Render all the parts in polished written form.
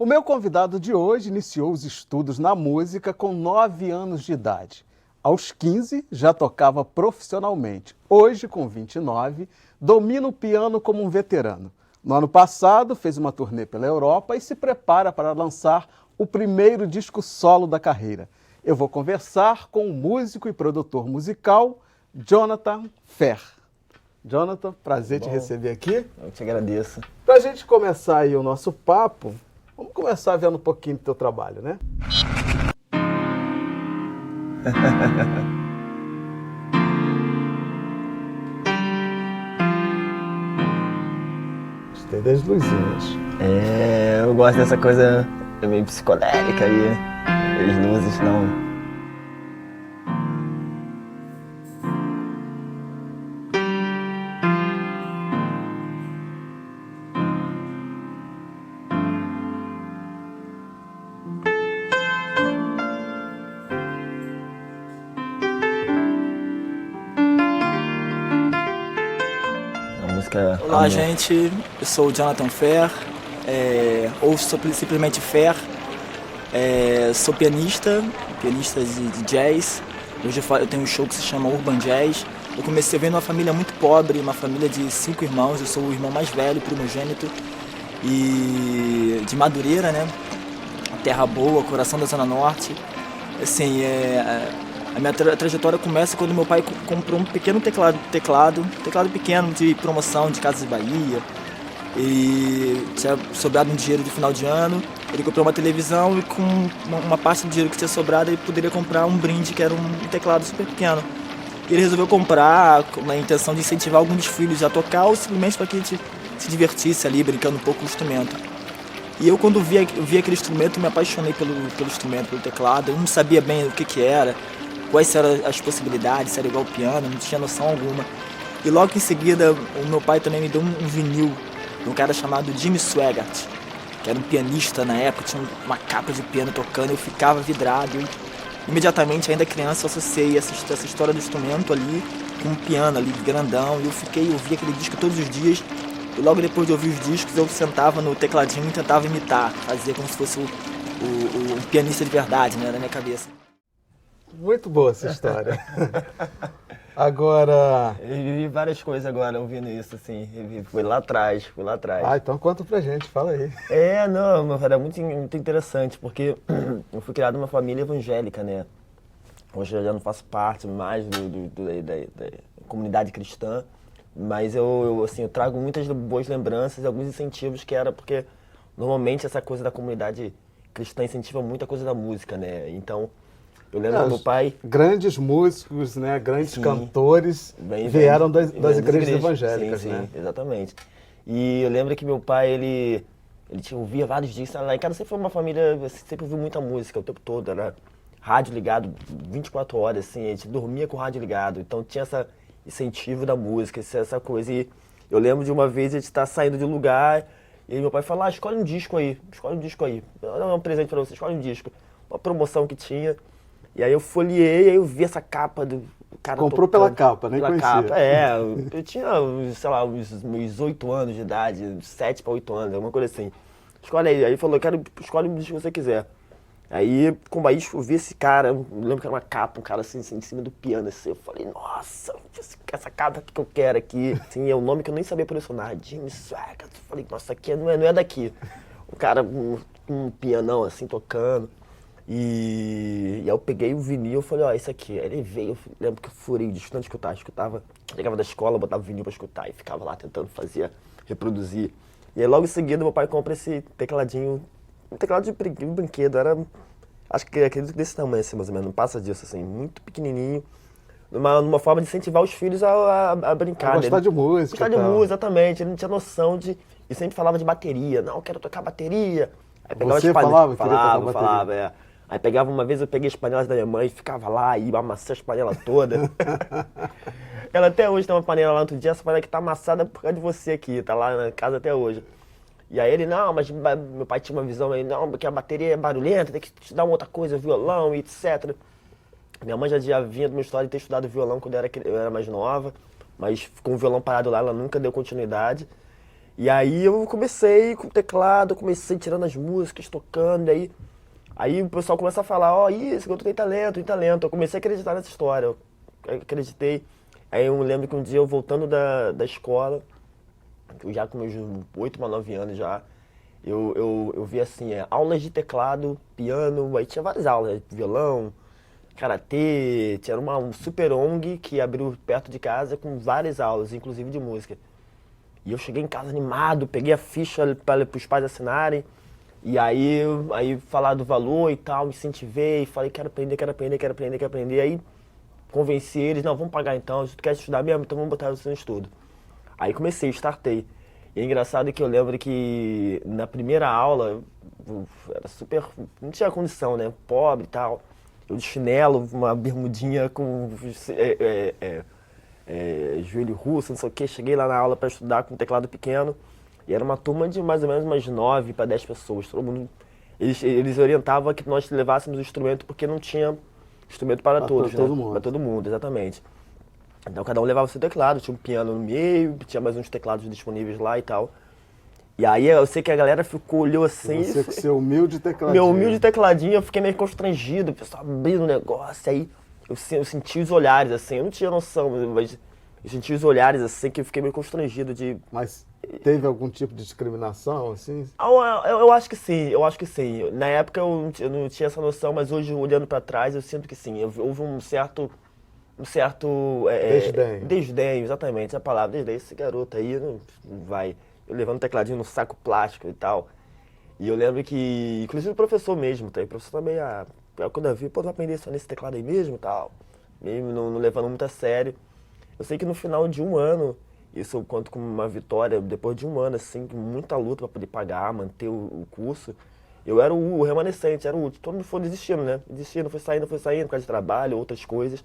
O meu convidado de hoje iniciou os estudos na música com 9 anos de idade. Aos 15, já tocava profissionalmente. Hoje, com 29, domina o piano como um veterano. No ano passado, fez uma turnê pela Europa e se prepara para lançar o primeiro disco solo da carreira. Eu vou conversar com o músico e produtor musical Jonathan Fer. Jonathan, prazer te receber aqui. Eu te agradeço. Para a gente começar aí o nosso papo, vamos começar vendo um pouquinho do teu trabalho, né? Gostei das luzinhas. Eu gosto dessa coisa meio psicodélica aí. As luzes não... Olá, gente. Eu sou o Jonathan Fer, ou sou simplesmente Fer. Sou pianista de jazz. Hoje eu tenho um show que se chama Urban Jazz. Eu comecei vendo uma família muito pobre, uma família de 5 irmãos. Eu sou o irmão mais velho, primogênito, e de Madureira, né? Terra boa, coração da Zona Norte. Assim, a minha trajetória começa quando meu pai comprou um pequeno teclado pequeno de promoção de Casas de Bahia, e tinha sobrado um dinheiro de final de ano. Ele comprou uma televisão e com uma parte do dinheiro que tinha sobrado ele poderia comprar um brinde, que era um teclado super pequeno. E ele resolveu comprar com a intenção de incentivar algum dos filhos a tocar, ou simplesmente para que a gente se divertisse ali, brincando um pouco com o instrumento. E eu, quando vi aquele instrumento, me apaixonei pelo instrumento, pelo teclado. Eu não sabia bem o que era, quais eram as possibilidades, se era igual ao piano, não tinha noção alguma. E logo em seguida, o meu pai também me deu um vinil de um cara chamado Jimmy Swaggart, que era um pianista na época, tinha uma capa de piano tocando, eu ficava vidrado. Imediatamente, ainda criança, eu associei essa história do instrumento ali com um piano ali grandão, e eu ouvia aquele disco todos os dias. E logo depois de ouvir os discos, eu sentava no tecladinho e tentava imitar, fazer como se fosse um pianista de verdade, né, na minha cabeça. Muito boa essa história. Agora... Eu vivi várias coisas agora ouvindo isso, assim. Foi lá atrás. Ah, então conta pra gente, fala aí. Não, era muito interessante, porque eu fui criado numa família evangélica, né? Hoje eu já não faço parte mais da comunidade cristã, mas eu trago muitas boas lembranças e alguns incentivos, que era porque normalmente essa coisa da comunidade cristã incentiva muita coisa da música, né? Então... Eu lembro do meu pai... Grandes músicos, né? Grandes cantores vieram das igrejas evangélicas, sim, né? Sim, exatamente. E eu lembro que meu pai, ele ouvia vários discos. Lá em casa sempre foi uma família, sempre ouviu muita música o tempo todo. Era rádio ligado 24 horas, assim. A gente dormia com o rádio ligado. Então tinha esse incentivo da música, essa coisa. E eu lembro de uma vez a gente estar saindo de um lugar e meu pai falou, escolhe um disco aí. Eu dou um presente pra você, escolhe um disco. Uma promoção que tinha. E aí eu folheei, aí eu vi essa capa do cara Comprou tocando. pela capa, nem conhecia. Capa, eu tinha, sei lá, uns 8 anos de idade, 7 para 8 anos, alguma coisa assim. Escolhe aí. Aí ele falou, escolhe o disco que você quiser. Aí, como aí eu vi esse cara, eu lembro que era uma capa, um cara assim em cima do piano, assim. Eu falei, nossa, essa capa que eu quero aqui. Assim, é um nome que eu nem sabia pronunciar, Jimmy Swaggart. Eu falei, nossa, aqui não é daqui. O cara, um pianão assim, tocando. E aí eu peguei o vinil e falei, isso aqui. Aí ele veio, eu lembro que eu furei de tanto escutava. Chegava da escola, botava o vinil pra escutar e ficava lá tentando reproduzir. E aí logo em seguida meu pai compra esse tecladinho, um teclado de brinquedo, acredito que desse tamanho assim, mais ou menos, não passa disso assim, muito pequenininho. Numa forma de incentivar os filhos a brincar. Gostar de música. Gostar de música, exatamente. Ele não tinha noção de... E sempre falava de bateria. Não, eu quero tocar bateria. Aí pegava Você falava? Falava. Aí uma vez eu peguei as panelas da minha mãe, ficava lá e amassei as panelas todas. Ela até hoje tem uma panela lá outro dia, essa panela que tá amassada por causa de você aqui, tá lá na casa até hoje. E aí ele, não, mas meu pai tinha uma visão aí, não, porque a bateria é barulhenta, tem que te dar uma outra coisa, violão e etc. Minha mãe já vinha de uma história de ter estudado violão quando eu era mais nova, mas ficou um violão parado lá, ela nunca deu continuidade. E aí eu comecei com o teclado, comecei tirando as músicas, tocando, aí o pessoal começa a falar, ó, isso, eu tem talento, tem talento. Eu comecei a acreditar nessa história, eu acreditei. Aí eu lembro que um dia eu voltando da escola, eu já com meus 8 para 9 anos já, eu vi assim, aulas de teclado, piano, aí tinha várias aulas, violão, karatê, tinha uma super ONG que abriu perto de casa com várias aulas, inclusive de música. E eu cheguei em casa animado, peguei a ficha para os pais assinarem, e aí falar do valor e tal, me incentivei, falei, quero aprender, quero aprender, quero aprender, quero aprender. Aí convenci eles, não, vamos pagar então, se tu quer estudar mesmo, então vamos botar você no estudo. Aí comecei, startei. E é engraçado que eu lembro que na primeira aula, eu era super, não tinha condição, né, pobre e tal. Eu de chinelo, uma bermudinha com joelho russo, não sei o que. Cheguei lá na aula para estudar com um teclado pequeno. E era uma turma de mais ou menos umas 9 para 10 pessoas. Todo mundo, eles orientavam que nós levássemos o instrumento porque não tinha instrumento para todos, né? Para todo mundo, exatamente. Então cada um levava o seu teclado, tinha um piano no meio, tinha mais uns teclados disponíveis lá e tal. E aí eu sei que a galera olhou assim... Você com seu humilde tecladinho. Meu humilde tecladinho, eu fiquei meio constrangido, o pessoal abrindo o negócio, aí eu senti os olhares assim, eu não tinha noção, mas eu senti os olhares assim que eu fiquei meio constrangido de... Mas teve algum tipo de discriminação, assim? Eu acho que sim, eu acho que sim. Na época eu não tinha essa noção, mas hoje olhando pra trás eu sinto que sim, houve um certo desdém, exatamente, essa palavra, desdém, esse garoto aí não vai... Eu levando o tecladinho no saco plástico e tal. E eu lembro que, inclusive o professor mesmo, o professor também, quando eu vi, pô, tu vai aprender só nesse teclado aí mesmo e tal. Mesmo não levando muito a sério. Eu sei que no final de um ano, isso eu conto como uma vitória, depois de um ano, assim, com muita luta para poder pagar, manter o curso, eu era o remanescente, era o último. Todo mundo foi desistindo, né? Desistindo, foi saindo, por causa de trabalho, outras coisas.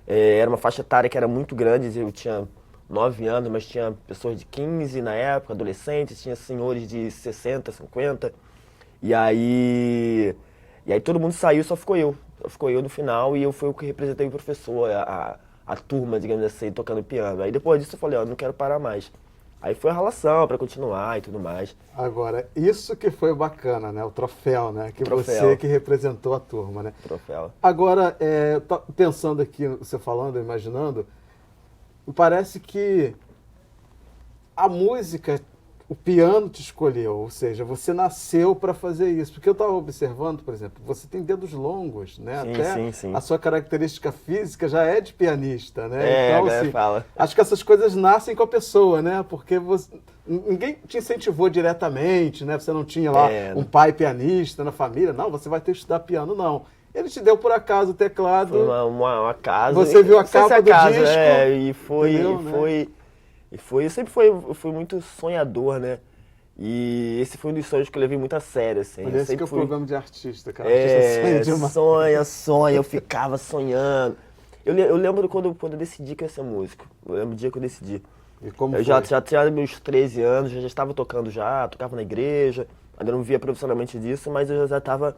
Era uma faixa etária que era muito grande, eu tinha 9 anos, mas tinha pessoas de 15 na época, adolescentes, tinha senhores de 60, 50. E aí todo mundo saiu, só ficou eu. Só ficou eu no final e eu fui o que representei o professor, a turma, digamos assim, tocando piano. Aí depois disso eu falei, ó, não quero parar mais. Aí foi a relação para continuar e tudo mais. Agora, isso que foi bacana, né? O troféu, né? Que Troféu. Você que representou a turma, né? Troféu. Agora, pensando aqui, você falando, imaginando, parece que a música, o piano te escolheu, ou seja, você nasceu para fazer isso. Porque eu estava observando, por exemplo, você tem dedos longos, né? Sim. A sua característica física já é de pianista, né? Então, a assim, fala. acho que essas coisas nascem com a pessoa, né? Porque ninguém te incentivou diretamente, né? Você não tinha lá um pai pianista na família. Não, você vai ter que estudar piano, não. Ele te deu por acaso o teclado. Foi uma casa. Você viu a capa do disco. Eu sempre fui muito sonhador, né? E esse foi um dos sonhos que eu levei muito a sério, assim. Por isso que é o programa de artista, cara. Sonha, eu ficava sonhando. Eu lembro quando eu decidi que eu ia ser músico. Eu lembro do dia que eu decidi. E como eu já tinha meus 13 anos, já estava tocando tocava na igreja, ainda não via profissionalmente disso, mas eu já estava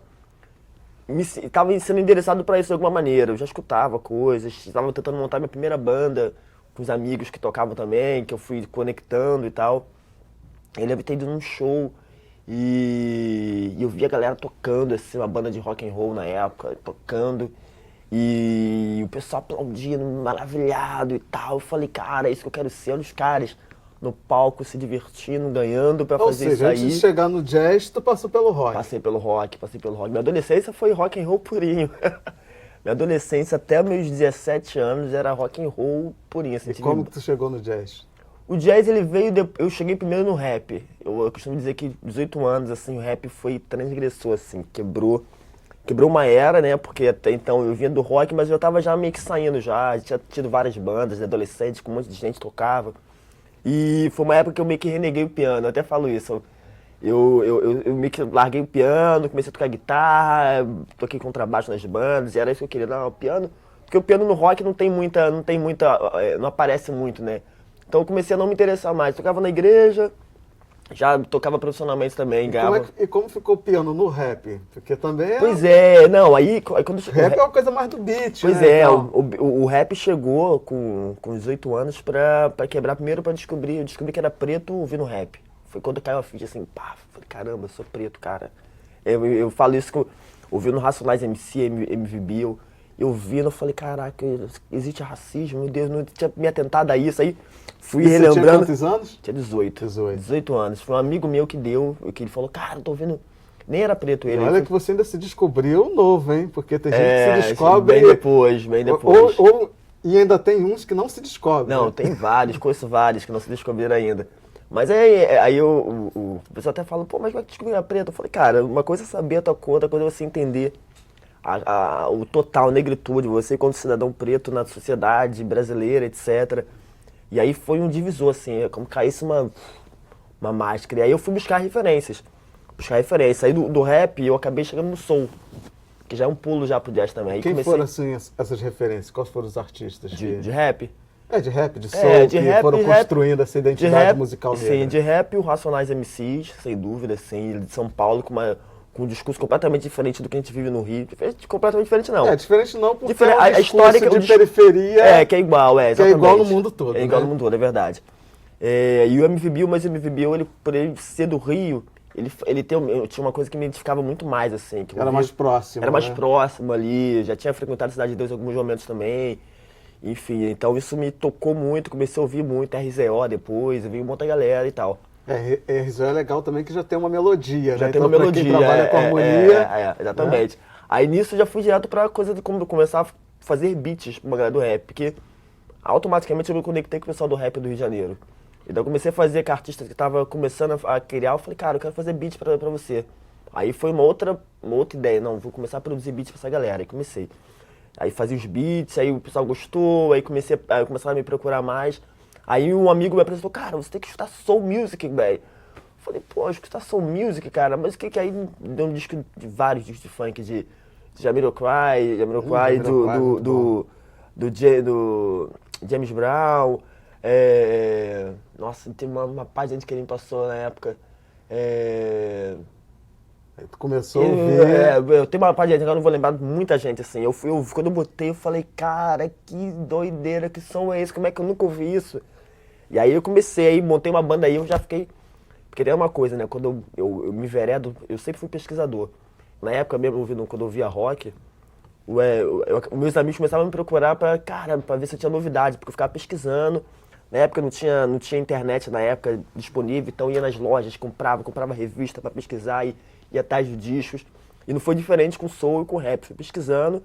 sendo endereçado para isso de alguma maneira. Eu já escutava coisas, estava tentando montar minha primeira banda com os amigos que tocavam também, que eu fui conectando e tal. Eu lembro de ter ido num show e eu vi a galera tocando, assim, uma banda de rock and roll na época, tocando. E o pessoal aplaudindo, maravilhado e tal. Eu falei, cara, é isso que eu quero ser. Olha os caras no palco se divertindo, ganhando pra fazer isso aí. Ou seja, antes de chegar no jazz, tu passou pelo rock. Passei pelo rock. Minha adolescência foi rock and roll purinho. Minha adolescência até meus 17 anos era rock and roll purinho. Assim, e como que tu chegou no jazz? O jazz, ele veio, eu cheguei primeiro no rap. Eu costumo dizer que 18 anos, assim, o rap foi transgressor, assim, quebrou uma era, né, porque até então eu vinha do rock, mas eu tava já meio que saindo já, tinha tido várias bandas de adolescentes, com um monte de gente tocava. E foi uma época que eu meio que reneguei o piano, eu até falo isso. Eu meio que larguei o piano, comecei a tocar guitarra, toquei contrabaixo nas bandas, e era isso que eu queria, não, o piano, porque o piano no rock não aparece muito, né. Então eu comecei a não me interessar mais, tocava na igreja, já tocava profissionalmente também. E como ficou o piano no rap? Porque também Pois é, não, aí quando... Rap é uma coisa mais do beat, pois né? Então... o rap chegou com 18 anos pra quebrar primeiro, eu descobri que era preto ouvindo rap. Foi quando caiu a ficha assim, pá, falei, caramba, eu sou preto, cara. Eu falo isso que eu ouvi no Racionais MC, MV Bill, eu vi, eu falei, caraca, existe racismo, meu Deus, não tinha me atentado a isso, aí fui E você relembrando. tinha quantos anos? Tinha 18. 18. 18 anos. Foi um amigo meu que deu, que ele falou, cara, tô vendo. Nem era preto ele. Olha que você ainda se descobriu novo, hein? Porque tem gente que se É, descobre... bem depois, bem depois. E ainda tem uns que não se descobrem. Não, né? tem vários, conheço vários que não se descobriram ainda. Mas aí o pessoal até fala, pô, mas como é que descobriu a preta? Eu falei, cara, uma coisa é saber a tua cor, outra coisa é você entender o total negritude, você como cidadão preto na sociedade brasileira, etc. E aí foi um divisor, assim, é como caísse uma máscara. E aí eu fui buscar referências. Aí do rap eu acabei chegando no soul, que já é um pulo já pro jazz também. Aí Quem foram, assim, essas referências? Quais foram os artistas? De rap? De rap, de soul, de que rap, foram de rap, construindo essa identidade musical negra. Sim, de rap o Racionais MCs, sem dúvida, assim, de São Paulo, com um discurso completamente diferente do que a gente vive no Rio. Completamente diferente não. Diferente não, porque Diferente, é um discurso de periferia... que é igual, que é igual no mundo todo, É igual né? no mundo todo, é verdade. E o MV Bill, mas o MV Bill, por ele ser do Rio, eu tinha uma coisa que me identificava muito mais, assim. Que Era mais próximo, Era mais né? próximo ali, já tinha frequentado a Cidade de Deus em alguns momentos também. Enfim, então isso me tocou muito, comecei a ouvir muito RZO depois, eu vi um monte de galera e tal. RZO é legal também que já tem uma melodia, Já né? tem Então, uma melodia. Pra quem trabalha com harmonia... Exatamente. Aí nisso eu já fui direto pra coisa de como começar a fazer beats pra uma galera do rap, porque automaticamente eu me conectei com o pessoal do rap do Rio de Janeiro. Então eu comecei a fazer com artistas que tava começando a criar, eu falei, cara, eu quero fazer beats pra você. Aí foi uma outra ideia, não, vou começar a produzir beats pra essa galera, aí comecei. Aí fazia os beats, aí o pessoal gostou, aí começaram a me procurar mais. Aí um amigo me apresentou, cara, você tem que estudar soul music, velho. Falei, pô, escutar soul music, cara, mas o que aí deu um disco de vários discos de funk, de Jamiroquai, do James Brown. Nossa, tem uma página de que ele me passou na época. Aí tu começou a ouvir... Eu tenho uma página que eu não vou lembrar de muita gente, assim. Quando eu botei, eu falei, cara, que doideira, que som é esse? Como é que eu nunca ouvi isso? E aí eu comecei, aí montei uma banda aí, eu já fiquei... Porque é uma coisa, né? Quando eu me enveredo, eu sempre fui pesquisador. Na época mesmo, quando eu via rock, meus amigos começavam a me procurar pra ver se eu tinha novidade, porque eu ficava pesquisando. Na época não tinha internet na época disponível, então ia nas lojas, comprava revista pra pesquisar e ia atrás de discos. E não foi diferente com soul e com rap. Fui pesquisando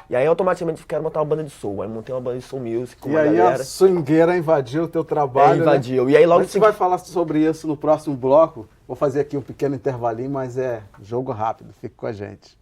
e aí automaticamente quero montar uma banda de soul. Aí montei uma banda de soul music com uma galera. a swingueira invadiu o teu trabalho, invadiu. Né? E aí logo a gente vai falar sobre isso no próximo bloco. Vou fazer aqui um pequeno intervalinho, mas é jogo rápido. Fique com a gente.